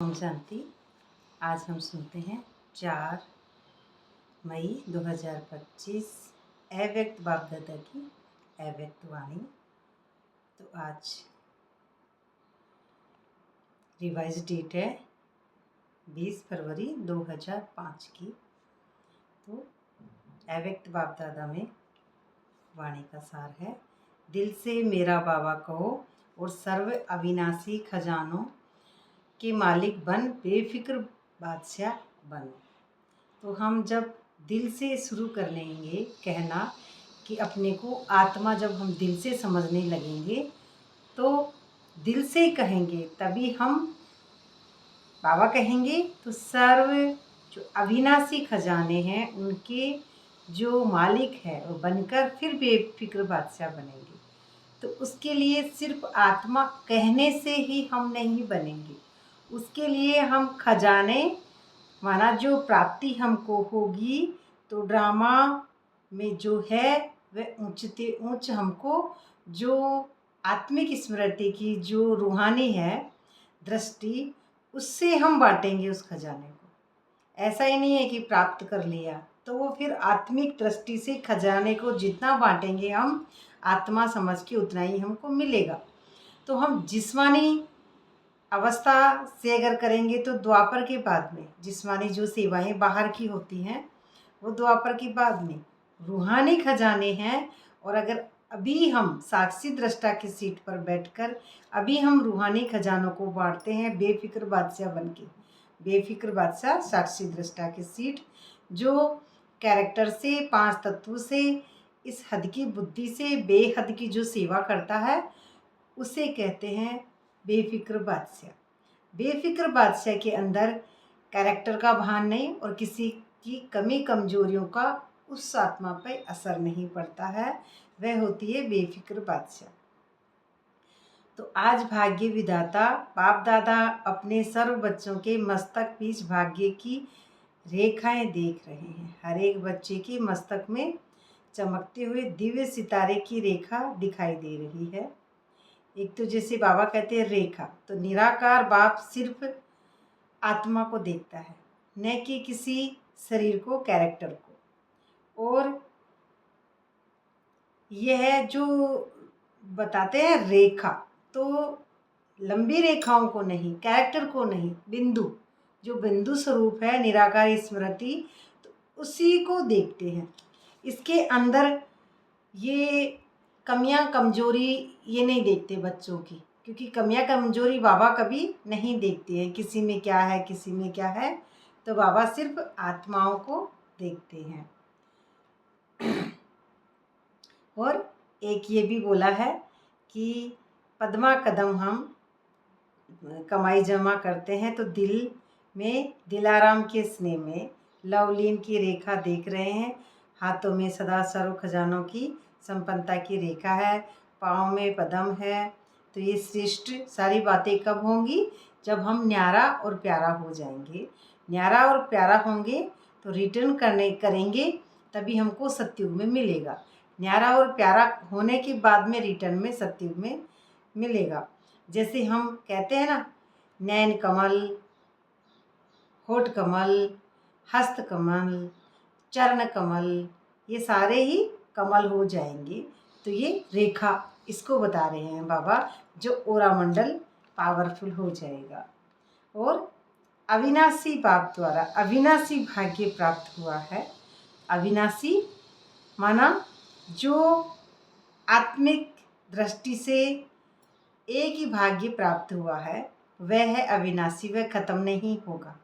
ओम शांति। आज हम सुनते हैं 4 मई 2025 अव्यक्त बाप दादा की अव्यक्त वाणी। तो आज रिवाइज डेट है 20 फरवरी 2005 की। तो अव्यक्त बाप दादा में वाणी का सार है, दिल से मेरा बाबा कहो और सर्व अविनाशी खजानों के मालिक बन, बेफिक्र बादशाह बन। तो हम जब दिल से शुरू कर लेंगे कहना कि अपने को आत्मा, जब हम दिल से समझने लगेंगे तो दिल से कहेंगे तभी हम बाबा कहेंगे। तो सर्व जो अविनाशी खजाने हैं उनके जो मालिक है वो बनकर फिर बेफिक्र बादशाह बनेंगे। तो उसके लिए सिर्फ आत्मा कहने से ही हम नहीं बनेंगे, उसके लिए हम खजाने माना जो प्राप्ति हमको होगी। तो ड्रामा में जो है वह ऊंचते ऊंच हमको जो आत्मिक स्मृति की जो रूहानी है दृष्टि, उससे हम बांटेंगे उस खजाने को। ऐसा ही नहीं है कि प्राप्त कर लिया, तो वो फिर आत्मिक दृष्टि से खजाने को जितना बांटेंगे हम आत्मा समझ के उतना ही हमको मिलेगा। तो हम जिस्मानी अवस्था से अगर करेंगे तो द्वापर के बाद में जिस्मानी जो सेवाएं बाहर की होती हैं वो द्वापर के बाद में रूहानी खजाने हैं। और अगर अभी हम साक्षी दृष्टा की सीट पर बैठकर अभी हम रूहानी खजानों को बांटते हैं बेफिक्र बादशाह बनके। बेफिक्र बादशाह साक्षी दृष्टा की सीट, जो कैरेक्टर से 5 तत्वों से इस हद की बुद्धि से बेहद की जो सेवा करता है उसे कहते हैं बेफिक्र बादशाह। बेफिक्र बादशाह के अंदर कैरेक्टर का भान नहीं और किसी की कमी कमजोरियों का उस आत्मा पर असर नहीं पड़ता है, वह होती है बेफिक्र बादशाह। तो आज भाग्य विधाता बाप दादा अपने सर्व बच्चों के मस्तक बीच भाग्य की रेखाएं देख रहे हैं। हर एक बच्चे के मस्तक में चमकते हुए दिव्य सितारे की रेखा दिखाई दे रही है। एक तो जैसे बाबा कहते हैं रेखा, तो निराकार बाप सिर्फ आत्मा को देखता है, न कि किसी शरीर को, कैरेक्टर को। और यह जो बताते हैं रेखा, तो लंबी रेखाओं को नहीं, कैरेक्टर को नहीं, बिंदु, जो बिंदु स्वरूप है निराकार स्मृति, तो उसी को देखते हैं। इसके अंदर ये कमियां कमजोरी ये नहीं देखते बच्चों की, क्योंकि कमियां कमजोरी बाबा कभी नहीं देखते हैं, किसी में क्या है किसी में क्या है। तो बाबा सिर्फ आत्माओं को देखते हैं। और एक ये भी बोला है कि पद्मा कदम हम कमाई जमा करते हैं, तो दिल में दिलाराम के स्नेह में लवलीन की रेखा देख रहे हैं। हाथों में सदा सर्व खजानों की संपन्नता की रेखा है, पाँव में पदम है। तो ये श्रेष्ठ सारी बातें कब होंगी? जब हम न्यारा और प्यारा हो जाएंगे। न्यारा और प्यारा होंगे तो रिटर्न करेंगे तभी हमको सत्युग में मिलेगा। न्यारा और प्यारा होने के बाद में रिटर्न में सत्युग में मिलेगा। जैसे हम कहते हैं ना, नैन कमल, होठ कमल, हस्त कमल, चरण कमल, ये सारे ही कमल हो जाएंगे। तो ये रेखा इसको बता रहे हैं बाबा, जो ओरा मंडल पावरफुल हो जाएगा। और अविनाशी बाप द्वारा अविनाशी भाग्य प्राप्त हुआ है। अविनाशी माना जो आत्मिक दृष्टि से एक ही भाग्य प्राप्त हुआ है वह है अविनाशी, वह खत्म नहीं होगा।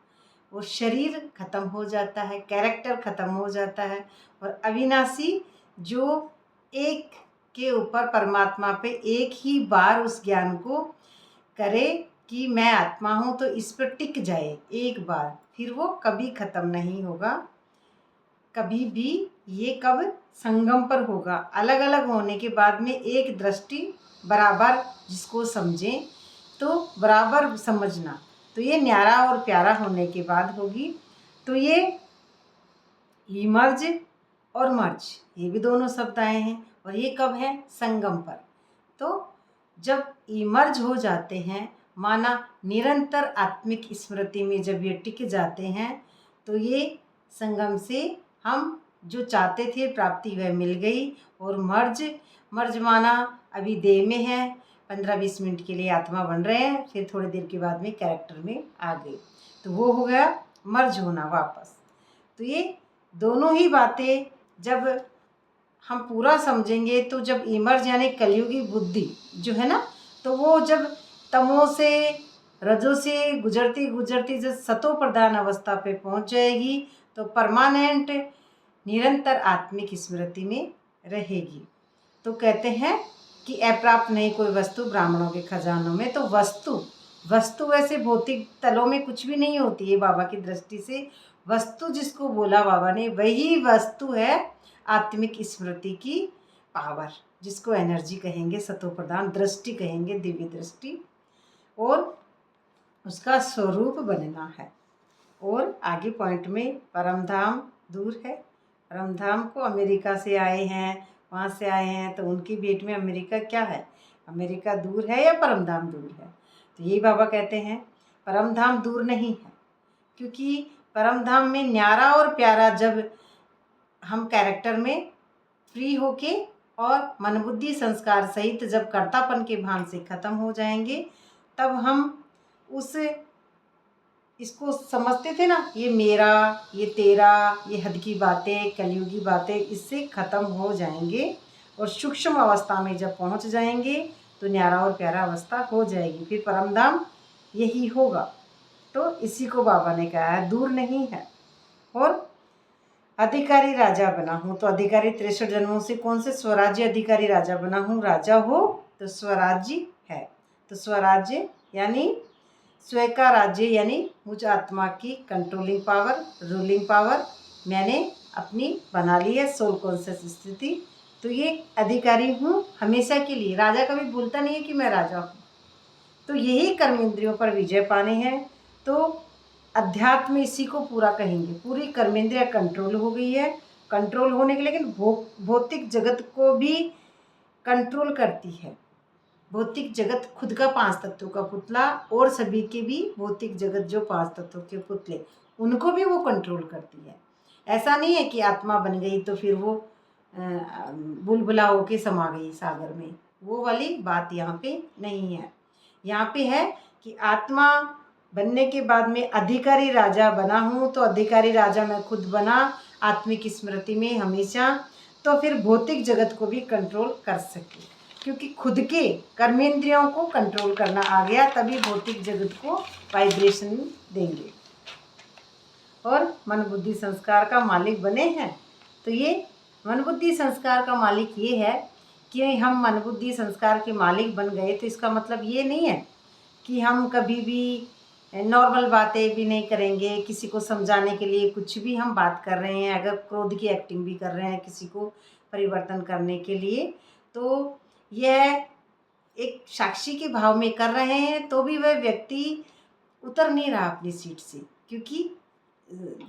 वो शरीर खत्म हो जाता है, कैरेक्टर खत्म हो जाता है। और अविनाशी जो एक के ऊपर परमात्मा पे एक ही बार उस ज्ञान को करे कि मैं आत्मा हूँ, तो इस पर टिक जाए एक बार, फिर वो कभी खत्म नहीं होगा कभी भी। ये कब संगम पर होगा, अलग अलग होने के बाद में एक दृष्टि बराबर जिसको समझें तो बराबर समझना। तो ये न्यारा और प्यारा होने के बाद होगी। तो ये इमर्ज और मर्ज, ये भी दोनों शब्द आए हैं। और ये कब है? संगम पर। तो जब इमर्ज हो जाते हैं माना निरंतर आत्मिक स्मृति में जब ये टिक जाते हैं तो ये संगम से हम जो चाहते थे प्राप्ति वह मिल गई। और मर्ज माना अभी देह में है, 15-20 मिनट के लिए आत्मा बन रहे हैं, फिर थोड़ी देर के बाद में कैरेक्टर में आ गए, तो वो हो गया मर्ज होना वापस। तो ये दोनों ही बातें जब हम पूरा समझेंगे तो जब इमर्ज यानी कलयुगी बुद्धि जो है ना, तो वो जब तमो से रजो से गुजरती गुजरती जब सतो प्रधान अवस्था पे पहुंच जाएगी तो परमानेंट निरंतर आत्मिक स्मृति में रहेगी। तो कहते हैं कि अप्राप्त नहीं कोई वस्तु ब्राह्मणों के खजानों में। तो वस्तु वैसे भौतिक तलों में कुछ भी नहीं होती है बाबा की दृष्टि से। वस्तु जिसको बोला बाबा ने वही वस्तु है आत्मिक स्मृति की पावर, जिसको एनर्जी कहेंगे, सतो प्रधान दृष्टि कहेंगे, दिव्य दृष्टि, और उसका स्वरूप बनना है। और आगे पॉइंट में परमधाम दूर है। परमधाम को अमेरिका से आए हैं, वहाँ से आए हैं, तो उनकी भेंट में अमेरिका क्या है? अमेरिका दूर है या परमधाम दूर है? तो यही बाबा कहते हैं परमधाम दूर नहीं है, क्योंकि परमधाम में न्यारा और प्यारा जब हम कैरेक्टर में फ्री होके और मन बुद्धि संस्कार सहित जब कर्तापन के भान से खत्म हो जाएंगे, तब हम उस इसको समझते थे ना, ये मेरा, ये तेरा, ये हद की बातें, कलयुगी बातें, इससे खत्म हो जाएंगे और सूक्ष्म अवस्था में जब पहुंच जाएंगे तो न्यारा और प्यारा अवस्था हो जाएगी, फिर परमधाम यही होगा। तो इसी को बाबा ने कहा है दूर नहीं है। और अधिकारी राजा बना हूँ, तो अधिकारी 63 जन्मों से कौन से स्वराज्य अधिकारी राजा बना हूँ? राजा हो तो स्वराज्य है, तो स्वराज्य यानी स्वयं का राज्य, यानी मुझ आत्मा की कंट्रोलिंग पावर, रूलिंग पावर मैंने अपनी बना ली है, सोल कॉन्शियस स्थिति। तो ये अधिकारी हूँ हमेशा के लिए। राजा कभी भूलता नहीं है कि मैं राजा हूँ। तो यही कर्म इंद्रियों पर विजय पाने हैं। तो अध्यात्म इसी को पूरा कहेंगे। पूरी कर्मेंद्रिया कंट्रोल हो गई है। कंट्रोल होने के लेकिन भौतिक जगत को भी कंट्रोल करती है। भौतिक जगत खुद का 5 तत्वों का पुतला और सभी के भी भौतिक जगत जो 5 तत्वों के पुतले, उनको भी वो कंट्रोल करती है। ऐसा नहीं है कि आत्मा बन गई तो फिर वो बुलबुला होके समा गई सागर में, वो वाली बात यहाँ पे नहीं है। यहाँ पे है कि आत्मा बनने के बाद में अधिकारी राजा बना हूँ, तो अधिकारी राजा मैं खुद बना आत्मिक स्मृति में हमेशा, तो फिर भौतिक जगत को भी कंट्रोल कर सके, क्योंकि खुद के कर्मेंद्रियों को कंट्रोल करना आ गया, तभी भौतिक जगत को वाइब्रेशन देंगे और मन बुद्धि संस्कार का मालिक बने हैं। तो ये मन बुद्धि संस्कार का मालिक ये है कि हम मन बुद्धि संस्कार के मालिक बन गए, तो इसका मतलब ये नहीं है कि हम कभी भी नॉर्मल बातें भी नहीं करेंगे, किसी को समझाने के लिए कुछ भी हम बात कर रहे हैं, अगर क्रोध की एक्टिंग भी कर रहे हैं किसी को परिवर्तन करने के लिए, तो यह एक साक्षी के भाव में कर रहे हैं, तो भी वह व्यक्ति उतर नहीं रहा अपनी सीट से, क्योंकि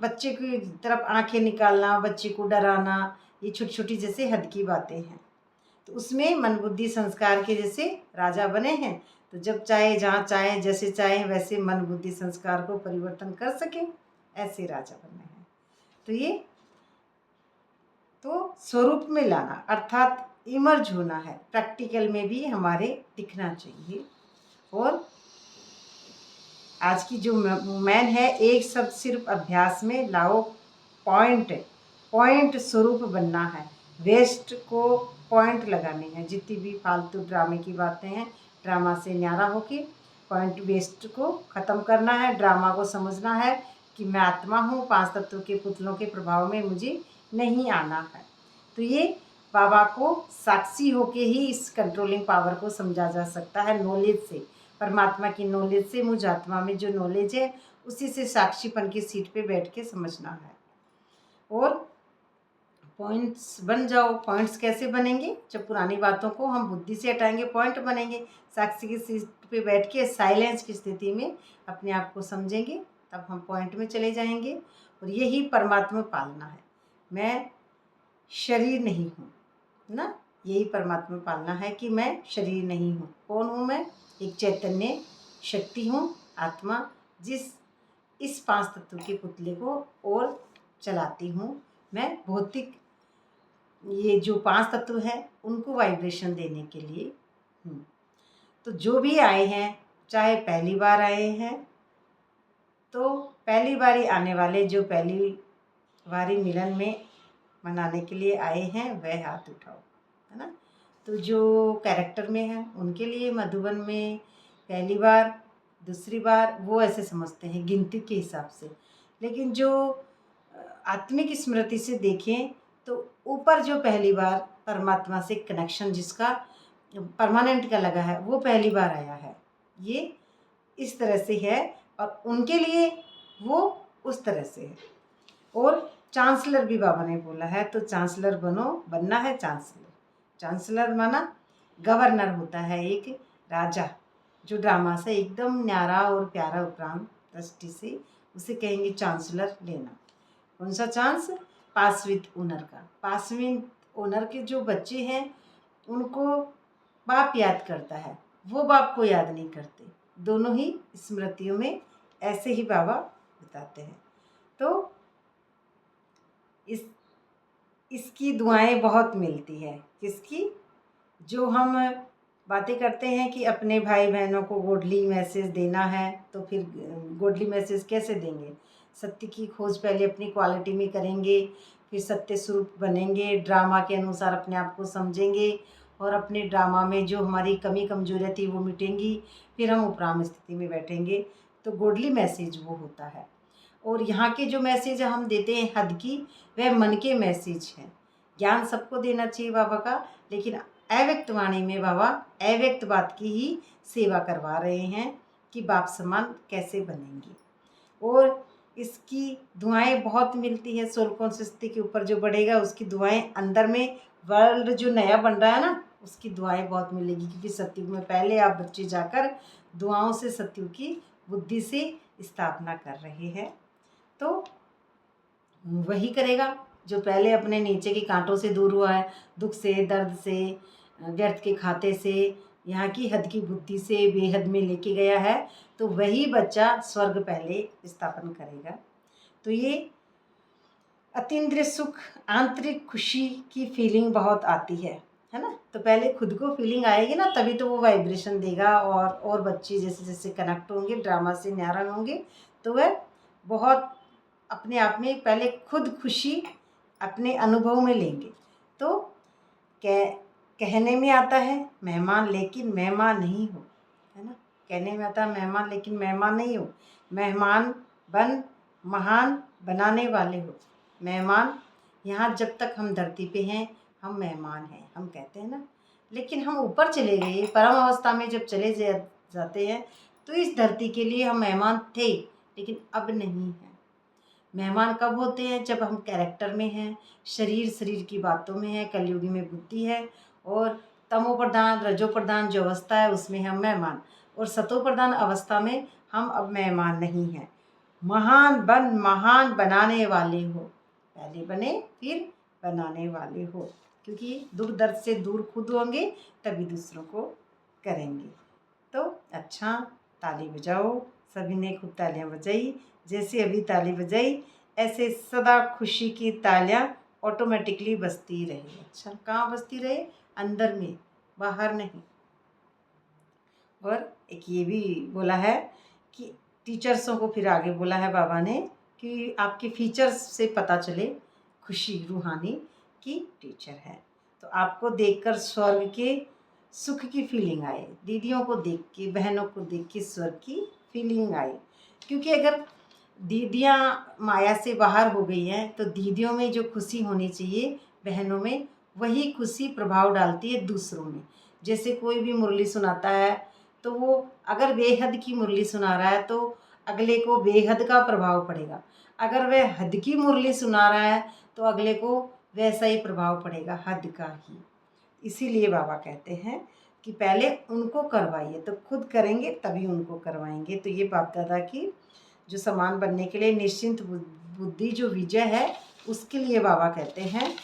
बच्चे की तरफ आंखें निकालना, बच्चे को डराना, ये छोटी छोटी जैसे हद की बातें हैं। तो उसमें मन बुद्धि संस्कार के जैसे राजा बने हैं, तो जब चाहे, जहाँ चाहे, जैसे चाहे वैसे मन बुद्धि संस्कार को परिवर्तन कर सके, ऐसे राजा बने हैं। तो ये तो स्वरूप में लाना अर्थात इमर्ज होना है, प्रैक्टिकल में भी हमारे दिखना चाहिए। और आज की जो मैन है, एक शब्द सिर्फ अभ्यास में लाओ, पॉइंट स्वरूप बनना है, वेस्ट को पॉइंट लगाने हैं। जितनी भी फालतू ड्रामे की बातें हैं, ड्रामा से न्यारा होके पॉइंट वेस्ट को ख़त्म करना है। ड्रामा को समझना है कि मैं आत्मा हूँ, 5 तत्वों के पुतलों के प्रभाव में मुझे नहीं आना है। तो ये बाबा को साक्षी होके ही इस कंट्रोलिंग पावर को समझा जा सकता है, नॉलेज से, परमात्मा की नॉलेज से। मुझ आत्मा में जो नॉलेज है उसी से साक्षीपन की सीट पे बैठ के समझना है। और पॉइंट्स बन जाओ। पॉइंट्स कैसे बनेंगे? जब पुरानी बातों को हम बुद्धि से हटाएंगे, पॉइंट बनेंगे। साक्षी की सीट पे बैठ के साइलेंस की स्थिति में अपने आप को समझेंगे, तब हम पॉइंट में चले जाएंगे। और यही परमात्मा पालना है। मैं शरीर नहीं हूँ ना, यही परमात्मा पालना है कि मैं शरीर नहीं हूँ। कौन हूँ मैं? एक चैतन्य शक्ति हूँ, आत्मा, जिस इस 5 तत्व के पुतले को और चलाती हूँ। मैं भौतिक ये जो 5 तत्व हैं उनको वाइब्रेशन देने के लिए हूँ। तो जो भी आए हैं, चाहे पहली बार आए हैं, तो पहली बारी आने वाले जो पहली बारी मिलन में मनाने के लिए आए हैं वह हाथ उठाओ, है ना। तो जो कैरेक्टर में है उनके लिए मधुबन में पहली बार, दूसरी बार, वो ऐसे समझते हैं गिनती के हिसाब से। लेकिन जो आत्मिक स्मृति से देखें तो ऊपर जो पहली बार परमात्मा से कनेक्शन जिसका परमानेंट का लगा है वो पहली बार आया है, ये इस तरह से है। और उनके लिए वो उस तरह से है। और चांसलर भी बाबा ने बोला है, तो चांसलर बनो, बनना है चांसलर। चांसलर माना गवर्नर होता है एक राजा, जो ड्रामा से एकदम न्यारा और प्यारा उपराम दृष्टि से उसे कहेंगे चांसलर लेना। कौन सा चांस? पास विद ओनर का। पास विद ओनर के जो बच्चे हैं उनको बाप याद करता है, वो बाप को याद नहीं करते। दोनों ही स्मृतियों में ऐसे ही बाबा बताते हैं। तो इसकी दुआएं बहुत मिलती है। किसकी? जो हम बातें करते हैं कि अपने भाई बहनों को गोडली मैसेज देना है, तो फिर गोडली मैसेज कैसे देंगे? सत्य की खोज पहले अपनी क्वालिटी में करेंगे, फिर सत्य स्वरूप बनेंगे, ड्रामा के अनुसार अपने आप को समझेंगे और अपने ड्रामा में जो हमारी कमी कमजोरियाँ थी वो मिटेंगी, फिर हम उपराम स्थिति में बैठेंगे। तो गोडली मैसेज वो होता है। और यहाँ के जो मैसेज हम देते हैं हद की, वह मन के मैसेज हैं। ज्ञान सबको देना चाहिए बाबा का, लेकिन अव्यक्त वाणी में बाबा अव्यक्त बात की ही सेवा करवा रहे हैं कि बाप समान कैसे बनेंगे। और इसकी दुआएं बहुत मिलती है। सोल कॉन्शियसनेस के ऊपर जो बढ़ेगा उसकी दुआएं अंदर में, वर्ल्ड जो नया बन रहा है ना, उसकी दुआएं बहुत मिलेगी। क्योंकि सतयुग में पहले आप बच्चे जाकर दुआओं से सतयुग की बुद्धि से स्थापना कर रहे हैं। तो वही करेगा जो पहले अपने नीचे के कांटों से दूर हुआ है, दुख से, दर्द से, व्यर्थ के खाते से, यहाँ की हद की बुद्धि से बेहद में लेके गया है। तो वही बच्चा स्वर्ग पहले स्थापन करेगा। तो ये अतीन्द्रिय सुख, आंतरिक खुशी की फीलिंग बहुत आती है ना। तो पहले खुद को फीलिंग आएगी ना, तभी तो वो वाइब्रेशन देगा। और बच्चे जैसे जैसे कनेक्ट होंगे, ड्रामा से न्यारा होंगे, तो वह बहुत अपने आप में पहले खुद खुशी अपने अनुभव में लेंगे। तो कहने में आता है मेहमान, लेकिन मेहमान नहीं हो, है ना। कहने में आता है मेहमान, लेकिन मेहमान नहीं हो। मेहमान बन महान बनाने वाले हो। मेहमान यहाँ जब तक हम धरती पे हैं हम मेहमान हैं, हम कहते हैं ना। लेकिन हम ऊपर चले गए, परम अवस्था में जब चले जाते हैं तो इस धरती के लिए हम मेहमान थे, लेकिन अब नहीं है। मेहमान कब होते हैं? जब हम कैरेक्टर में हैं, शरीर की बातों में है, कलयुगी में बुद्धि है, और तमो प्रधान रजो प्रधान जो अवस्था है उसमें हम मेहमान, और सतो प्रधान अवस्था में हम अब मेहमान नहीं हैं। महान बन महान बनाने वाले हो। पहले बने फिर बनाने वाले हो, क्योंकि दुख दर्द से दूर खुद होंगे तभी दूसरों को करेंगे। तो अच्छा, ताली बजाओ। सभी ने खूब तालियां बजाई। जैसे अभी ताली बजाई ऐसे सदा खुशी की तालियां ऑटोमेटिकली बजती रहे। अच्छा, कहाँ बजती रहे? अंदर में, बाहर नहीं। और एक ये भी बोला है कि टीचर्सों को फिर आगे बोला है बाबा ने कि आपके फीचर्स से पता चले खुशी रूहानी की टीचर है। तो आपको देखकर स्वर्ग के सुख की फीलिंग आए, दीदियों को देख के, बहनों को देख के स्वर्ग की फीलिंग आई। क्योंकि अगर दीदियाँ माया से बाहर हो गई हैं तो दीदियों में जो खुशी होनी चाहिए बहनों में, वही खुशी प्रभाव डालती है दूसरों में। जैसे कोई भी मुरली सुनाता है तो वो अगर बेहद की मुरली सुना रहा है तो अगले को बेहद का प्रभाव पड़ेगा। अगर वह हद की मुरली सुना रहा है तो अगले को वैसा ही प्रभाव पड़ेगा, हद का ही। इसीलिए बाबा कहते हैं कि पहले उनको करवाइए, तो खुद करेंगे तभी उनको करवाएंगे। तो ये बाप दादा की जो समान बनने के लिए निश्चिंत बुद्धि जो विजय है, उसके लिए बाबा कहते हैं।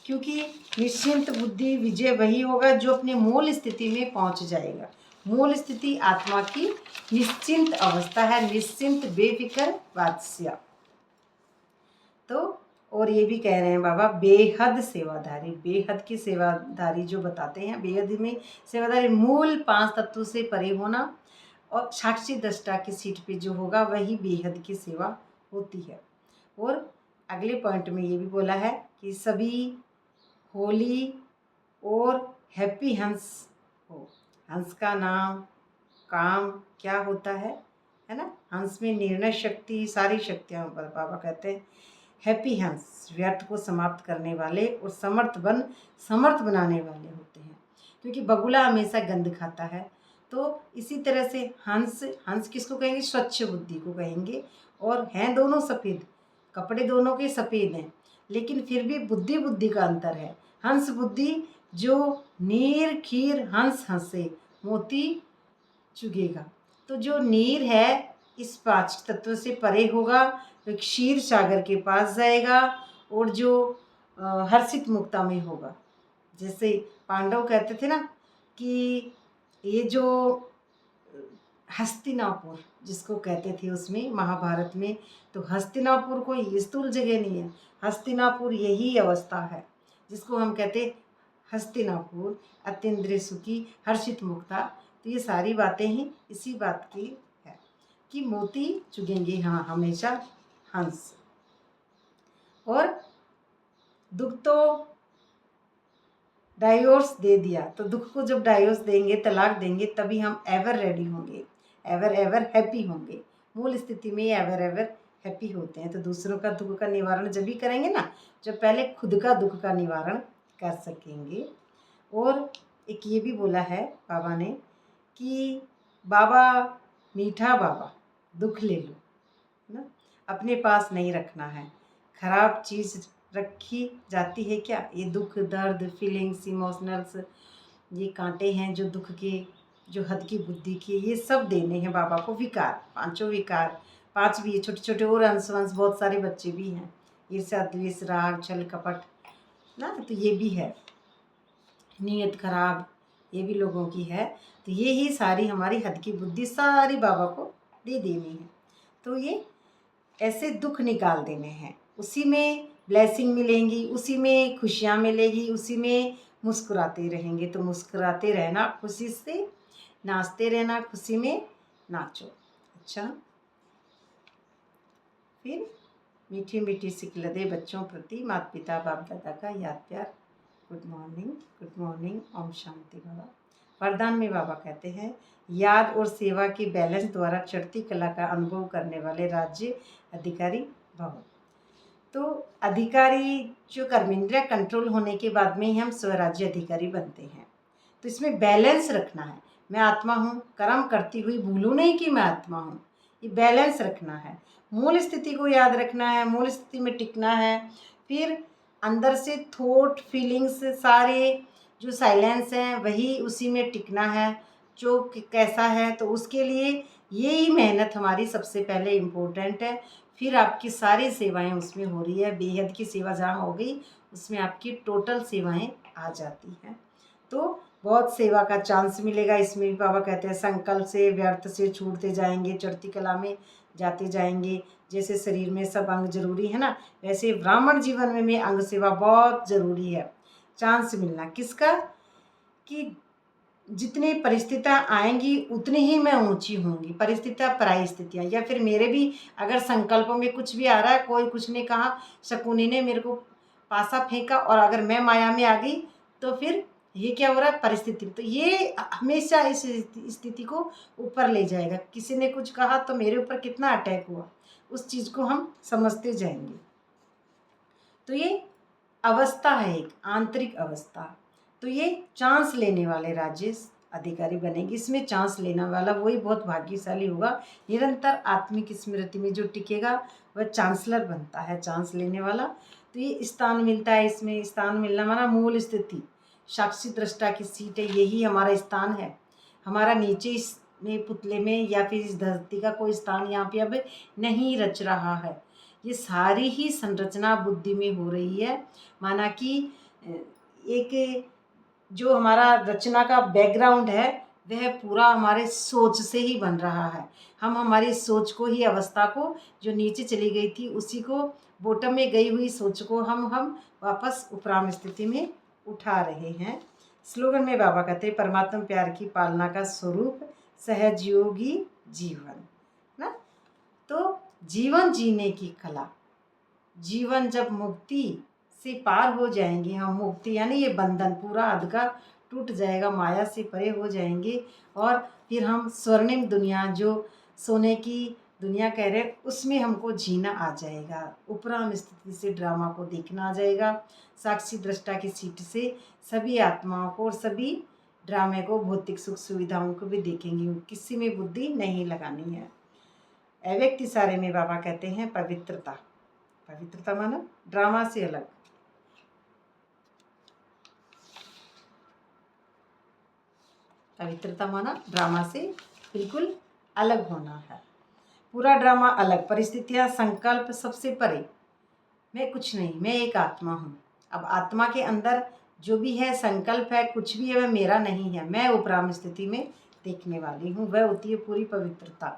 क्योंकि निश्चिंत बुद्धि विजय वही होगा जो अपने मूल स्थिति में पहुंच जाएगा। मूल स्थिति आत्मा की निश्चिंत अवस्था है, निश्चिंत बेफिक्र वात्स्य। तो और ये भी कह रहे हैं बाबा बेहद सेवाधारी, बेहद की सेवाधारी जो बताते हैं, बेहद में सेवाधारी मूल 5 तत्वों से परे होना और साक्षी दृष्टा की सीट पे जो होगा वही बेहद की सेवा होती है। और अगले पॉइंट में ये भी बोला है कि सभी होली और हैप्पी हंस हो। हंस का नाम काम क्या होता है ना, हंस में निर्णय शक्ति, सारी शक्तियाँ बाबा कहते हैं। हैप्पी हंस व्यर्थ को समाप्त करने वाले और समर्थ बनाने वाले होते हैं, क्योंकि बगुला हमेशा गंध खाता है। तो इसी तरह से हंस किसको कहेंगे? स्वच्छ बुद्धि को कहेंगे। और हैं दोनों सफ़ेद, कपड़े दोनों के सफ़ेद हैं, लेकिन फिर भी बुद्धि का अंतर है। हंस बुद्धि जो नीर खीर हंस हंसे मोती चुगेगा। तो जो नीर है इस 5 तत्वों से परे होगा, तो क्षीर सागर के पास जाएगा और जो हर्षित मुक्ता में होगा। जैसे पांडव कहते थे ना कि ये जो हस्तिनापुर जिसको कहते थे उसमें महाभारत में, तो हस्तिनापुर कोई स्थूल जगह नहीं है, हस्तिनापुर यही अवस्था है जिसको हम कहते हस्तिनापुर, अतीन्द्रिय सुखी, हर्षित मुक्ता। तो ये सारी बातें ही इसी बात की है कि मोती चुगेंगे हाँ हमेशा हंस। और दुख तो डाइवोर्स दे दिया, तो दुख को जब डाइवोर्स देंगे, तलाक देंगे, तभी हम एवर रेडी होंगे, एवर एवर हैप्पी होंगे। मूल स्थिति में एवर एवर हैप्पी होते हैं। तो दूसरों का दुख का निवारण जब भी करेंगे ना, जब पहले खुद का दुख का निवारण कर सकेंगे। और एक ये भी बोला है बाबा ने कि बाबा मीठा बाबा, दुख ले लो ना, अपने पास नहीं रखना है। खराब चीज़ रखी जाती है क्या? ये दुख दर्द फीलिंग्स इमोशनल्स, ये कांटे हैं जो दुख के, जो हद की बुद्धि के, ये सब देने हैं बाबा को विकार, 5 विकार, 5 भी छोटे छोटे और अंश बहुत सारे बच्चे भी हैं, ईर्ष्या द्वेष राग छल कपट ना, तो ये भी है, नीयत खराब, ये भी लोगों की है। तो ये ही सारी हमारी हद की बुद्धि सारी बाबा को दे देनी है। तो ये ऐसे दुख निकाल देने हैं, उसी में ब्लेसिंग मिलेंगी, उसी में खुशियाँ मिलेगी, उसी में मुस्कुराते रहेंगे। तो मुस्कुराते रहना, खुशी से नाचते रहना, खुशी में नाचो। अच्छा, फिर मीठी मीठी सिकलदे बच्चों प्रति माता पिता बाप दादा का याद प्यार। गुड मॉर्निंग, ओम शांति बाबा। वरदान में बाबा कहते हैं याद और सेवा की बैलेंस द्वारा चढ़ती कला का अनुभव करने वाले राज्य अधिकारी भव। तो अधिकारी जो कर्मेंद्रिय कंट्रोल होने के बाद में ही हम स्वराज्य अधिकारी बनते हैं। तो इसमें बैलेंस रखना है, मैं आत्मा हूँ, कर्म करती हुई भूलूँ नहीं कि मैं आत्मा हूँ, ये बैलेंस रखना है। मूल स्थिति को याद रखना है, मूल स्थिति में टिकना है। फिर अंदर से थॉट फीलिंग्स सारे जो साइलेंस हैं वही उसी में टिकना है, जो कैसा है। तो उसके लिए ये ही मेहनत हमारी सबसे पहले इम्पोर्टेंट है। फिर आपकी सारी सेवाएं उसमें हो रही है, बेहद की सेवा जहाँ हो गई उसमें आपकी टोटल सेवाएं आ जाती हैं। तो बहुत सेवा का चांस मिलेगा। इसमें भी बाबा कहते हैं संकल्प से व्यर्थ से छूटते जाएंगे, चढ़ती कला में जाते जाएंगे। जैसे शरीर में सब अंग जरूरी है ना, वैसे ब्राह्मण जीवन में अंग सेवा बहुत ज़रूरी है। चांस मिलना किसका? कि जितनी परिस्थितियाँ आएंगी उतनी ही मैं ऊंची होंगी। परिस्थितियाँ पराई स्थितियाँ, या फिर मेरे भी अगर संकल्पों में कुछ भी आ रहा है, कोई कुछ नहीं कहा, शकुनी ने मेरे को पासा फेंका और अगर मैं माया में आ गई तो फिर ये क्या हो रहा है? परिस्थिति। तो ये हमेशा इस स्थिति को ऊपर ले जाएगा। किसी ने कुछ कहा तो मेरे ऊपर कितना अटैक हुआ, उस चीज़ को हम समझते जाएंगे। तो ये अवस्था है, एक आंतरिक अवस्था। तो ये चांस लेने वाले राज्य अधिकारी बनेंगे। इसमें चांस लेने वाला वही बहुत भाग्यशाली होगा। निरंतर आत्मिक स्मृति में जो टिकेगा वह चांसलर बनता है, चांस लेने वाला। तो ये स्थान मिलता है, इसमें स्थान मिलना माना मूल स्थिति, साक्षी दृष्टा की सीट है, यही हमारा स्थान है। हमारा नीचे इसमें पुतले में या फिर इस धरती का कोई स्थान यहाँ पे अब नहीं रच रहा है। ये सारी ही संरचना बुद्धि में हो रही है। माना कि एक जो हमारा रचना का बैकग्राउंड है वह पूरा हमारे सोच से ही बन रहा है। हम हमारी सोच को ही, अवस्था को, जो नीचे चली गई थी उसी को, बॉटम में गई हुई सोच को हम वापस उपराम स्थिति में उठा रहे हैं। स्लोगन में बाबा कहते हैं, परमात्मा प्यार की पालना का स्वरूप सहजयोगी जीवन ना। तो जीवन जीने की कला, जीवन जब मुक्ति से पार हो जाएंगे हम, मुक्ति यानी ये बंधन पूरा अध का टूट जाएगा, माया से परे हो जाएंगे, और फिर हम स्वर्णिम दुनिया, जो सोने की दुनिया कह रहे हैं, उसमें हमको जीना आ जाएगा। उपराम स्थिति से ड्रामा को देखना आ जाएगा। साक्षी दृष्टा की सीट से सभी आत्माओं को और सभी ड्रामे को, भौतिक सुख सुविधाओं को भी देखेंगे। किसी में बुद्धि नहीं लगानी है। अव्यक्त इशारे में बाबा कहते हैं पवित्रता। पवित्रता माना ड्रामा से अलग। पवित्रता माना ड्रामा से बिल्कुल अलग होना है। पूरा ड्रामा अलग, परिस्थितियां, संकल्प सबसे परे। मैं कुछ नहीं, मैं एक आत्मा हूँ। अब आत्मा के अंदर जो भी है, संकल्प है, कुछ भी है, वह मेरा नहीं है। मैं उपराम स्थिति में देखने वाली हूँ। वह होती है पूरी पवित्रता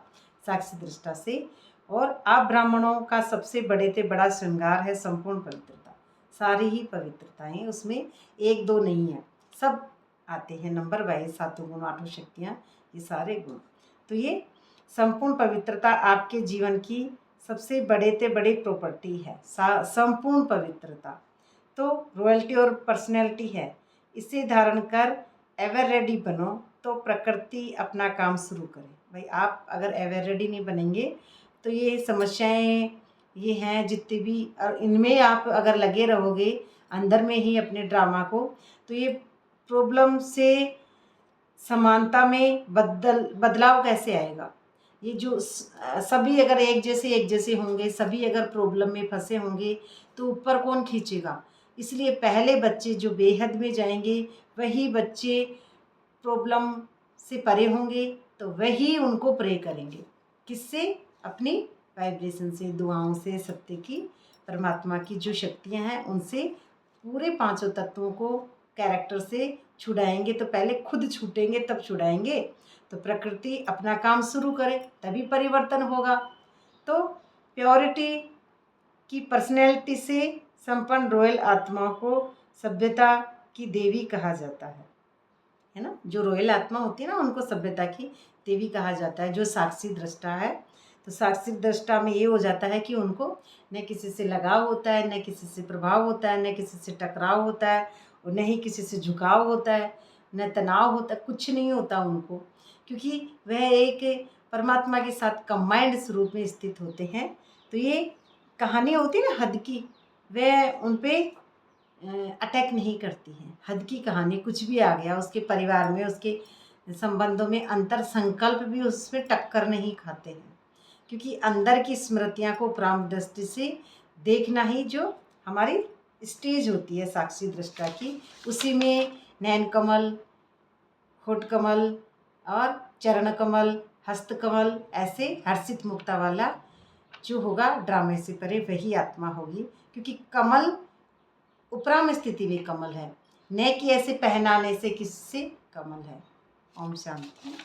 साक्षी दृष्टा से। और आप ब्राह्मणों का सबसे बड़े से बड़ा श्रृंगार है संपूर्ण पवित्रता। सारी ही पवित्रताएं, उसमें एक दो नहीं है, सब आते हैं नंबर वाइज, सातों गुण, आठों शक्तियाँ, ये सारे गुण। तो ये संपूर्ण पवित्रता आपके जीवन की सबसे बड़े से बड़ी प्रॉपर्टी है, संपूर्ण पवित्रता। तो रॉयल्टी और पर्सनैलिटी है। इसे धारण कर एवर रेडी बनो, तो प्रकृति अपना काम शुरू करे। भाई आप अगर एवर रेडी नहीं बनेंगे तो ये समस्याएं, ये हैं जितने भी, और इनमें आप अगर लगे रहोगे अंदर में ही अपने ड्रामा को, तो ये प्रॉब्लम से समानता में बदलाव कैसे आएगा। ये जो सभी अगर एक जैसे होंगे, सभी अगर प्रॉब्लम में फंसे होंगे, तो ऊपर कौन खींचेगा। इसलिए पहले बच्चे जो बेहद में जाएंगे, वही बच्चे प्रॉब्लम से परे होंगे, तो वही उनको प्रे करेंगे। किससे? अपनी वाइब्रेशन से, दुआओं से, सत्य की, परमात्मा की जो शक्तियां हैं उनसे, पूरे पांचों तत्वों को कैरेक्टर से छुड़ाएंगे। तो पहले खुद छूटेंगे तब छुड़ाएंगे। तो प्रकृति अपना काम शुरू करे तभी परिवर्तन होगा। तो प्योरिटी की पर्सनैलिटी से संपन्न रॉयल आत्माओं को सभ्यता की देवी कहा जाता है ना। जो रॉयल आत्मा होती है ना, उनको सभ्यता की देवी कहा जाता है, जो साक्षी दृष्टा है। तो साक्षी दृष्टा में ये हो जाता है कि उनको न किसी से लगाव होता है, न किसी से प्रभाव होता है, न किसी से टकराव होता है, और न ही किसी से झुकाव होता है, न तनाव होता है, कुछ नहीं होता उनको, क्योंकि वह एक परमात्मा के साथ कंबाइंड स्वरूप में स्थित होते हैं। तो ये कहानी होती है ना हद की, वह उन पे अटैक नहीं करती हैं। हद की कहानी, कुछ भी आ गया उसके परिवार में, उसके संबंधों में, अंतर संकल्प भी उसमें टक्कर नहीं खाते हैं, क्योंकि अंदर की स्मृतियाँ को प्राण दृष्टि से देखना ही जो हमारी स्टेज होती है साक्षी दृष्टा की, उसी में नैन कमल, होठ कमल और चरण कमल, हस्त कमल, ऐसे हर्षित मुक्ता वाला जो होगा ड्रामे से परे, वही आत्मा होगी। क्योंकि कमल उपराम स्थिति में कमल है, न कि ऐसे पहनाने से किससे कमल है। ओम शांति।